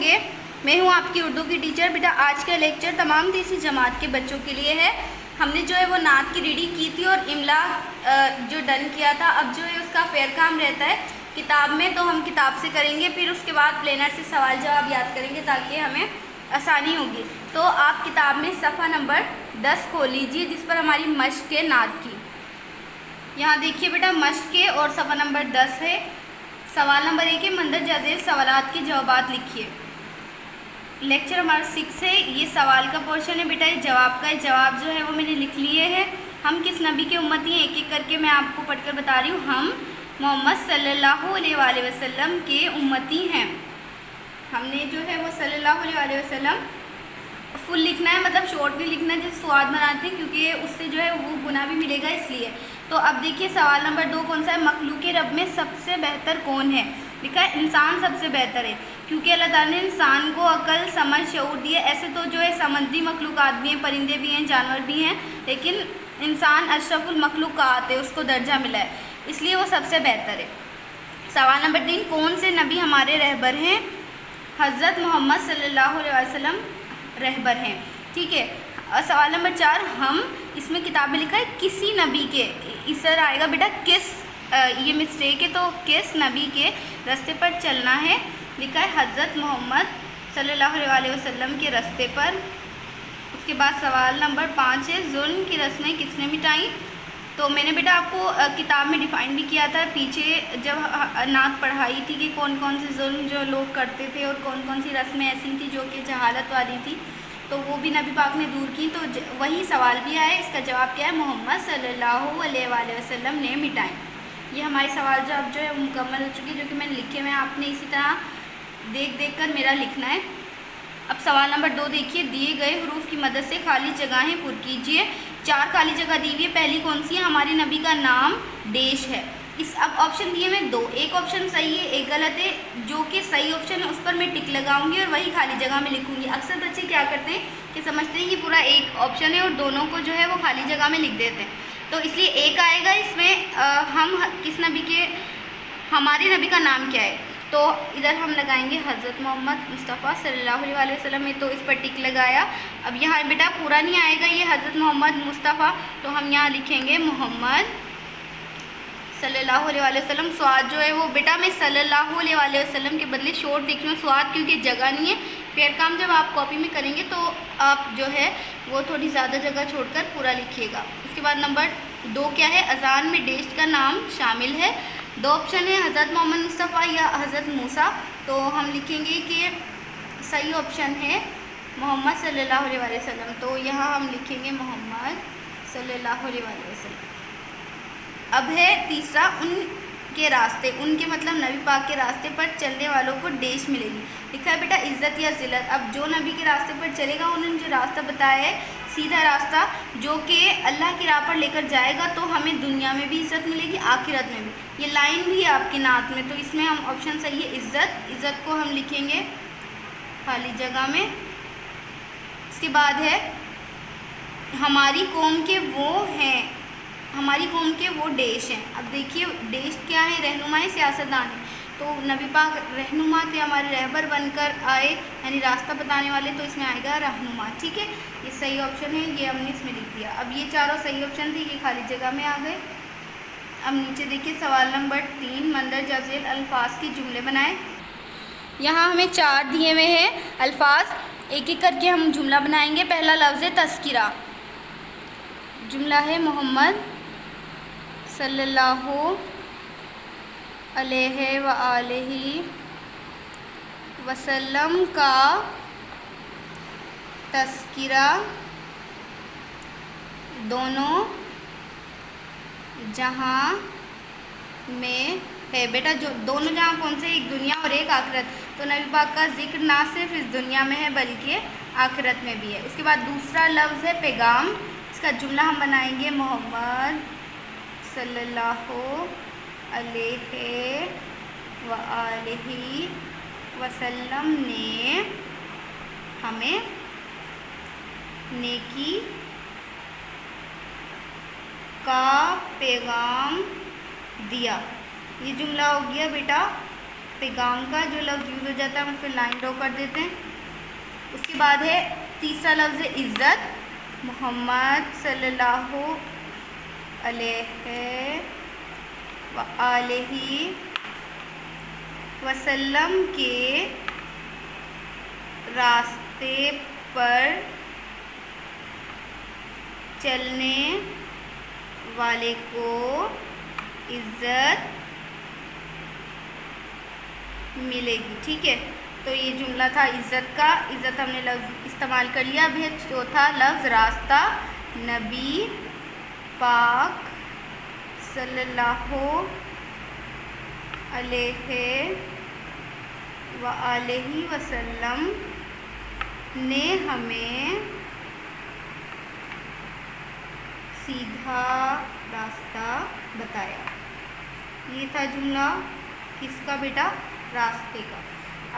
होंगे। मैं हूं आपकी उर्दू की टीचर। बेटा आज का लेक्चर तमाम तीसरी जमात के बच्चों के लिए है। हमने जो है वो नात की रीडिंग की थी और इमला जो डन किया था। अब जो है उसका फेयर काम रहता है किताब में, तो हम किताब से करेंगे, फिर उसके बाद प्लेनर से सवाल जवाब याद करेंगे ताकि हमें आसानी होगी। तो आप किताब में सफ़ा नंबर 10 खोल लीजिए जिस पर हमारी मश्क है नात की। यहाँ देखिए बेटा मश्क के और सफ़ा नंबर 10 है। सवाल नंबर 1 है मंदर जाजेल सवालात के जवाबात लिखिए। लेक्चर हमारा 6 है, ये सवाल का पोर्शन है बेटा, ये जवाब का है। जवाब जो है वो मैंने लिख लिए हैं। हम किस नबी के उम्मती हैं एक एक करके मैं आपको पढ़कर बता रही हूँ। हम मोहम्मद सल्लल्लाहु अलैहि वसल्लम के उम्मती हैं। हमने जो है वो सल्लल्लाहु अलैहि वसल्लम फुल लिखना है, मतलब शॉर्ट नहीं लिखना है जैसे स्वाद बनाते हैं, क्योंकि उससे जो है वो गुना भी मिलेगा इसलिए। तो अब देखिए सवाल नंबर 2 कौन सा है? मखलूक रब में सबसे बेहतर कौन है? लिखा है इंसान सबसे बेहतर है, क्योंकि अल्लाह ताला ने इंसान को अकल समझ शऊर दिए। ऐसे तो जो है समुद्री मखलूक़ात भी हैं, परिंदे भी हैं, जानवर भी हैं, लेकिन इंसान अशरफुल मखलूक़ात है, उसको दर्जा मिला है, इसलिए वो सबसे बेहतर है। सवाल नंबर 3 कौन से नबी हमारे रहबर हैं? हज़रत मोहम्मद सल्लल्लाहु अलैहि वसल्लम रहबर हैं। ठीक है। और सवाल नंबर 4 हम इसमें किताब में लिखा है किसी नबी के, इस तरह आएगा बेटा किस, ये मिस्टेक है, तो किस नबी के रास्ते पर चलना है? लिखा है हज़रत मोहम्मद सल्लल्लाहु अलैहि वसल्लम के रास्ते पर। उसके बाद सवाल नंबर 5 है जुल्म की रस्में किसने मिटाई? तो मैंने बेटा आपको किताब में डिफ़ाइन भी किया था पीछे जब नात पढ़ाई थी कि कौन कौन से जुल्म जो लोग करते थे और कौन कौन सी रस्में ऐसी थी जो कि जहालत वाली थी, तो वो भी नबी पाक ने दूर की। तो वही सवाल भी आया, इसका जवाब क्या है? मोहम्मद सल्लल्लाहु अलैहि वसल्लम ने मिटाई। ये हमारे सवाल जवाब जो है मुकम्मल हो चुकी है, जो कि मैंने लिखे हुए हैं। आपने इसी तरह देख देख कर मेरा लिखना है। अब सवाल नंबर 2 देखिए, दिए गए हरूफ की मदद से खाली जगहें पुर कीजिए। 4 खाली जगह दी हुई है। पहली कौन सी है? हमारे नबी का नाम देश है। इस अब ऑप्शन दिए मैं 2, एक ऑप्शन सही है एक गलत है। जो कि सही ऑप्शन है उस पर मैं टिक लगाऊंगी और वही खाली जगह में लिखूंगी। अक्सर बच्चे क्या करते हैं कि समझते हैं कि पूरा एक ऑप्शन है और दोनों को जो है वो खाली जगह में लिख देते हैं, तो इसलिए एक आएगा इसमें। हम किस नबी के, हमारे नबी का नाम क्या है, तो इधर हम लगाएंगे हज़रत मोहम्मद मुस्तफ़ा सल्लल्लाहु अलैहि वसल्लम में, तो इस पर टिक लगाया। अब यहाँ बेटा पूरा नहीं आएगा ये हज़रत मोहम्मद मुस्तफ़ा, तो हम यहाँ लिखेंगे मोहम्मद सल्लल्लाहु अलैहि वसल्लम। स्वाद जो है वो बेटा मैं सल्लल्लाहु अलैहि वसल्लम के बदले शॉर्ट लिख रही हूँ स्वाद, क्योंकि जगह नहीं है। फेयर काम जब आप कॉपी में करेंगे तो आप जो है वो थोड़ी ज़्यादा जगह छोड़कर पूरा लिखिएगा। उसके बाद नंबर 2 क्या है? अज़ान में देश का नाम शामिल है। 2 ऑप्शन है हज़रत मोहम्मद मुस्तफ़ा या हज़रत मूसा, तो हम लिखेंगे कि सही ऑप्शन है मोहम्मद सल्लल्लाहु अलैहि वसल्लम, तो यहाँ हम लिखेंगे मोहम्मद सल्लल्लाहु अलैहि वसल्लम। अब है तीसरा उनके रास्ते, उनके मतलब नबी पाक के रास्ते पर चलने वालों को देश मिलेगी। लिखा है बेटा इज़्ज़त या ज़िल्लत। अब जो नबी के रास्ते पर चलेगा उन्होंने जो रास्ता बताया है सीधा रास्ता जो कि अल्लाह की राह पर लेकर जाएगा, तो हमें दुनिया में भी इज़्ज़त मिलेगी आखिरत में भी। ये लाइन भी है आपकी नात में, तो इसमें हम ऑप्शन सही है इज़्ज़त। इज़्ज़त को हम लिखेंगे खाली जगह में। इसके बाद है हमारी कौम के वो हैं, हमारी कौम के वो देश हैं। अब देखिए देश क्या है? रहनुमा है, सियासतदान है, तो नबी पाक रहनुमा थे, हमारे रहबर बनकर आए, यानी रास्ता बताने वाले, तो इसमें आएगा रहनुमा। ठीक है, ये सही ऑप्शन है, ये हमने इसमें लिख दिया। अब ये चारों सही ऑप्शन थे, ये खाली जगह में आ गए। अब नीचे देखिए सवाल नंबर 3 मंदर जाजेल अल्फाज के जुमले बनाए। यहाँ हमें 4 दिए हुए हैं अल्फाज, एक एक करके हम जुमला बनाएंगे। पहला लफ्ज़ है तस्किरा। जुमला है मोहम्मद सल्लल्लाहु अलैहि वसल्लम का तस्किरा दोनों जहां में है। बेटा जो दोनों जहां कौन से? एक दुनिया और एक आखिरत, तो नबी पाक का जिक्र ना सिर्फ इस दुनिया में है बल्कि आखिरत में भी है। उसके बाद दूसरा लफ्ज़ है पैगाम। इसका जुमला हम बनाएंगे मोहम्मद सल्लल्लाहु अलैहि वसल्लम ने हमें नेकी का पैगाम दिया। ये जुमला हो गया बेटा पैगाम का जो लफ्ज़ यूज़ हो जाता है हम उस पर लाइन ड्रॉ कर देते हैं। उसके बाद है तीसरा लफ्ज़ है इज़्ज़त। मोहम्मद सल्लल्लाहु अलैहि वसल्लम के रास्ते पर चलने वाले को इज़्ज़त मिलेगी। ठीक है, तो ये जुमला था इज़्ज़त का। इज़्ज़त हमने लफ्ज़ इस्तेमाल कर लिया। अब है चौथा लफ्ज़ रास्ता। नबी पाक सल्लल्लाहु अलैहि वसल्लम ने हमें सीधा रास्ता बताया। ये था जुमला किसका बेटा? रास्ते का।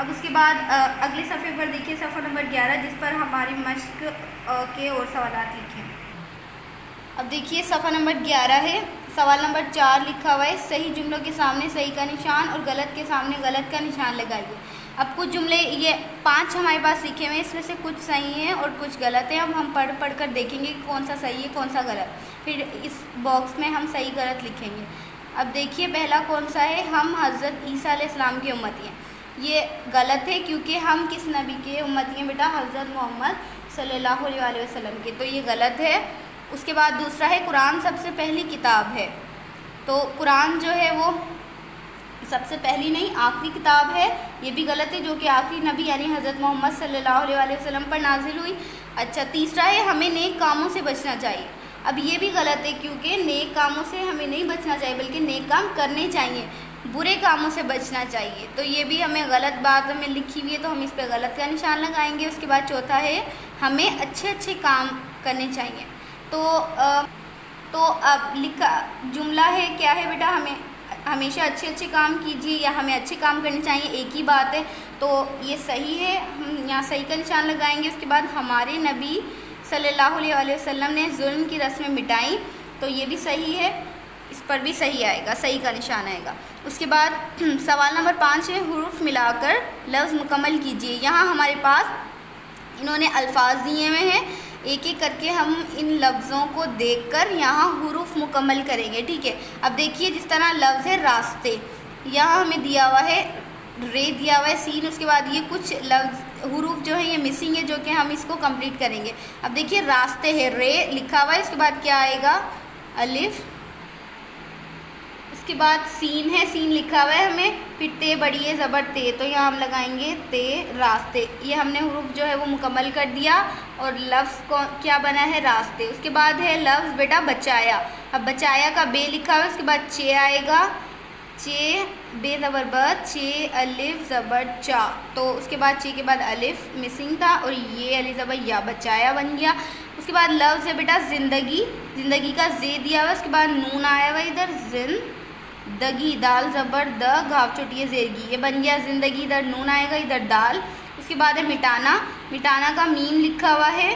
अब उसके बाद अगले सफ़े पर देखिए, सफ़ा नंबर 11, जिस पर हमारी मश्क के और सवालात लिखे हैं। अब देखिए सफ़ा नंबर 11 है। सवाल नंबर 4 लिखा हुआ है, सही जुमलों के सामने सही का निशान और गलत के सामने गलत का निशान लगाइए। अब कुछ जुमले ये 5 हमारे पास लिखे हुए हैं, इसमें से कुछ सही हैं और कुछ गलत हैं। अब हम पढ़ कर देखेंगे कि कौन सा सही है कौन सा गलत, फिर इस बॉक्स में हम सही गलत लिखेंगे। अब देखिए पहला कौन सा है, हम हज़रत ईसा अलैहिस्सलाम की उम्मती हैं। ये गलत है क्योंकि हम किस नबी के उम्मती हैं बेटा? हज़रत मोहम्मद सल्लल्लाहु अलैहि वसल्लम के, तो ये गलत है। उसके बाद दूसरा है कुरान सबसे पहली किताब है, तो कुरान जो है वो सबसे पहली नहीं आखिरी किताब है, ये भी गलत है, जो कि आखिरी नबी यानी हज़रत मोहम्मद सल्लल्लाहु अलैहि वसल्लम पर नाजिल हुई। अच्छा, तीसरा है हमें नेक कामों से बचना चाहिए। अब ये भी गलत है क्योंकि नेक कामों से हमें नहीं बचना चाहिए बल्कि नेक काम करने चाहिए, बुरे कामों से बचना चाहिए, तो ये भी हमें गलत बात हमें लिखी हुई है, तो हम इस पर गलत का निशान लगाएंगे। उसके बाद चौथा है हमें अच्छे अच्छे काम करने चाहिए। तो अब लिखा जुमला है क्या है बेटा? हमें हमेशा अच्छे अच्छे काम कीजिए या हमें अच्छे काम करने चाहिए, एक ही बात है, तो ये सही है, हम यहाँ सही का निशान लगाएंगे। उसके बाद हमारे नबी सल्लल्लाहु अलैहि वसल्लम ने जुल्म की रस्में मिटाई, तो ये भी सही है, इस पर भी सही आएगा, सही का निशान आएगा। उसके बाद सवाल नंबर 5 है हुरूफ मिलाकर लफ्ज़ मुकम्मल कीजिए। यहाँ हमारे पास इन्होंने अल्फाज दिए हुए हैं, एक एक करके हम इन लफ्ज़ों को देखकर यहाँ हुरूफ मुकम्मल करेंगे। ठीक है, अब देखिए जिस तरह लफ्ज़ है रास्ते, यहाँ हमें दिया हुआ है रे दिया हुआ है सीन, उसके बाद ये कुछ लफ्ज़ हुरूफ जो है ये मिसिंग है, जो कि हम इसको कंप्लीट करेंगे। अब देखिए रास्ते है, रे लिखा हुआ है, उसके बाद क्या आएगा? अलिफ। उसके बाद सीन है, सीन लिखा हुआ है हमें, फिर ते बड़ी है ज़बर ते, तो यहाँ हम लगाएंगे ते रास्ते। ये हमने हुरूफ जो है वो मुकम्मल कर दिया और लफ्ज़ को क्या बना है? रास्ते। उसके बाद है लफ्ज़ बेटा बचाया। अब बचाया का बे लिखा हुआ है, उसके बाद चे आएगा, चे बे ज़बर ब, चे अलिफ ज़बर चा, तो उसके बाद चे के बाद अलिफ मिसिंग था और ये अलिफ ज़बर या, बचाया बन गया। उसके बाद लफ्ज़ है बेटा ज़िंदगी, ज़िंदगी का जे दिया हुआ है, उसके बाद नून आया हुआ इधर, जिंदगी दाल ज़बर द घाव चोटी ज़ेरगी, ये बन गया ज़िंदगी, इधर नून आएगा इधर दाल। उसके बाद है मिटाना, मिटाना का मीम लिखा हुआ है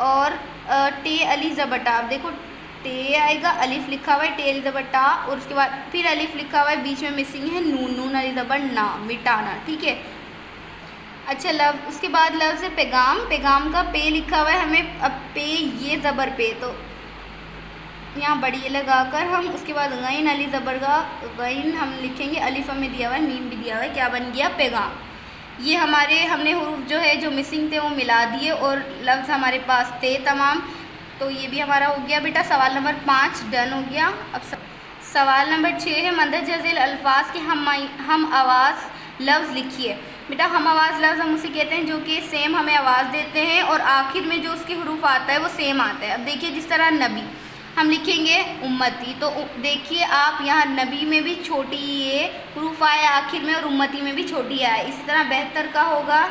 और टे अली ज़बटा, अब देखो टे आएगा, अलिफ लिखा हुआ है, टे अली ज़बर टा, और उसके बाद फिर अलिफ लिखा हुआ है, बीच में मिसिंग है नून, नून अली ज़बर ना, मिटाना। ठीक है, अच्छा उसके बाद लफ्ज़ है पैगाम, पैगाम का पे लिखा हुआ है हमें, अब पे ये ज़बर पे, तो यहाँ बड़ी ये लगाकर हम उसके बाद गैन अली ज़बर का गैन हम लिखेंगे, अलिफ हमें दिया हुआ है, मीम भी दिया हुआ है, क्या बन गया? पैगाम। ये हमारे हमने हुरूफ जो है जो मिसिंग थे वो मिला दिए और लफ्ज़ हमारे पास थे तमाम, तो ये भी हमारा हो गया बेटा। सवाल नंबर 5 डन हो गया। अब सवाल नंबर 6 है मंदरज झेल अल्फाज के हम आवाज़ लफ्ज़ लिखिए। बेटा हम आवाज़ लफ्ज़ हम उसे कहते हैं जो कि सेम हमें आवाज़ देते हैं और आखिर में जो उसके हुरूफ आता है वो सेम आता है। अब देखिए जिस तरह नबी हम लिखेंगे उम्मती, तो देखिए आप यहाँ नबी में भी छोटी ये हुरूफ आया आखिर में और उम्मती में भी छोटी आया। इसी तरह बेहतर का होगा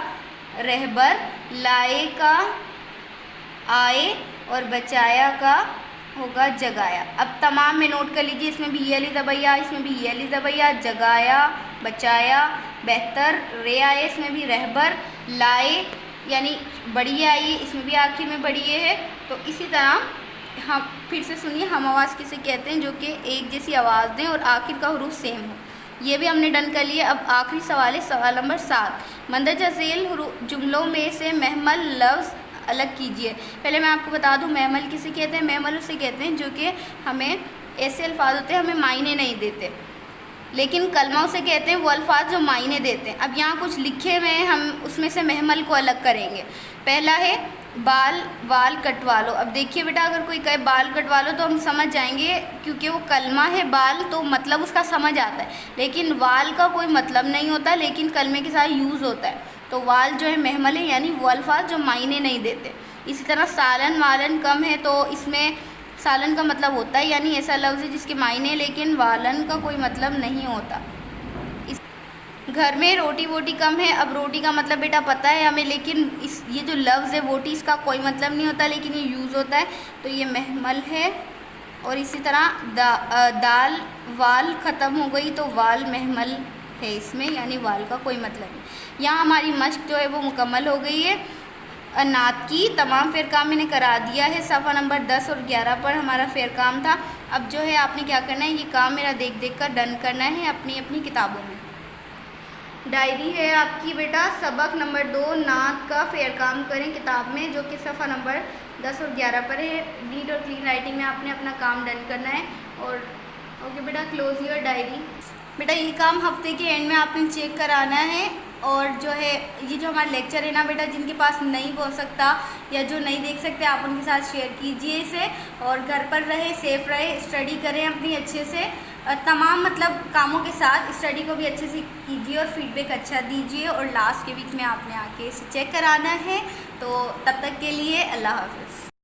रहबर, लाए का आए और बचाया का होगा जगाया। अब तमाम में नोट कर लीजिए, इसमें भी ये अली ज़बैया, इसमें भी ये अली ज़बैया, जगाया, बचाया, बेहतर, रे आए, इसमें भी रहबर, लाए यानी बड़ी आई, इसमें भी आखिर में बड़ी ये है। तो इसी तरह हम फिर से सुनिए, हम आवाज़ किसे कहते हैं जो कि एक जैसी आवाज़ दें और आखिर का हुरूफ सेम हो। ये भी हमने डन कर लिए। अब आखिरी सवाल है सवाल नंबर 7। मंदरजा झेल जुमलों में से महमल लफ्ज़ अलग कीजिए। पहले मैं आपको बता दूं महमल किसे कहते हैं। महमल उसे कहते हैं जो कि हमें ऐसे अल्फाज होते हैं हमें मायने नहीं देते, लेकिन कलमा उसे कहते हैं वो अल्फाज जो मायने देते हैं। अब यहाँ कुछ लिखे हुए हैं, हम उसमें से महमल को अलग करेंगे। पहला है बाल कटवा लो। अब देखिए बेटा, अगर कोई कहे बाल कटवा लो तो हम समझ जाएंगे, क्योंकि वो कलमा है बाल तो मतलब उसका समझ आता है, लेकिन वाल का कोई मतलब नहीं होता, लेकिन कलमे के साथ यूज़ होता है। तो वाल जो है महमल है, यानी वो अल्फाज जो मायने नहीं देते। इसी तरह सालन वालन कम है, तो इसमें सालन का मतलब होता है, यानी ऐसा लफ्ज़ है जिसके मायने लेकिन वालन का कोई मतलब नहीं होता। घर में रोटी वोटी कम है। अब रोटी का मतलब बेटा पता है हमें, लेकिन ये जो लफ्ज़ है वोटी इसका कोई मतलब नहीं होता, लेकिन ये यूज़ होता है, तो ये महमल है। और इसी तरह दाल वाल ख़त्म हो गई तो वाल महमल है इसमें, यानी वाल का कोई मतलब नहीं। यहाँ हमारी मश्क जो है वो मुकम्मल हो गई है। नात की तमाम फेर काम मैंने करा दिया है। सफ़ा नंबर 10 और 11 पर हमारा फेर काम था। अब जो है आपने क्या करना है, ये काम मेरा देख देख कर डन करना है अपनी अपनी किताबों में। डायरी है आपकी बेटा, सबक नंबर 2 नात का फेर काम करें किताब में, जो कि सफ़ा नंबर 10 और 11 पर है। नीट और क्लीन राइटिंग में आपने अपना काम डन करना है। और ओके बेटा, क्लोज योर डायरी। बेटा ये काम हफ्ते के एंड में आपने चेक कराना है। और जो है ये जो हमारा लेक्चर है ना बेटा, जिनके पास नहीं पहुंच सकता या जो नहीं देख सकते, आप उनके साथ शेयर कीजिए इसे। और घर पर रहे, सेफ रहे, स्टडी करें अपनी अच्छे से, तमाम मतलब कामों के साथ स्टडी को भी अच्छे से कीजिए और फीडबैक अच्छा दीजिए। और लास्ट के वीक में आपने आके इसे चेक कराना है। तो तब तक के लिए अल्लाह हाफ़िज़।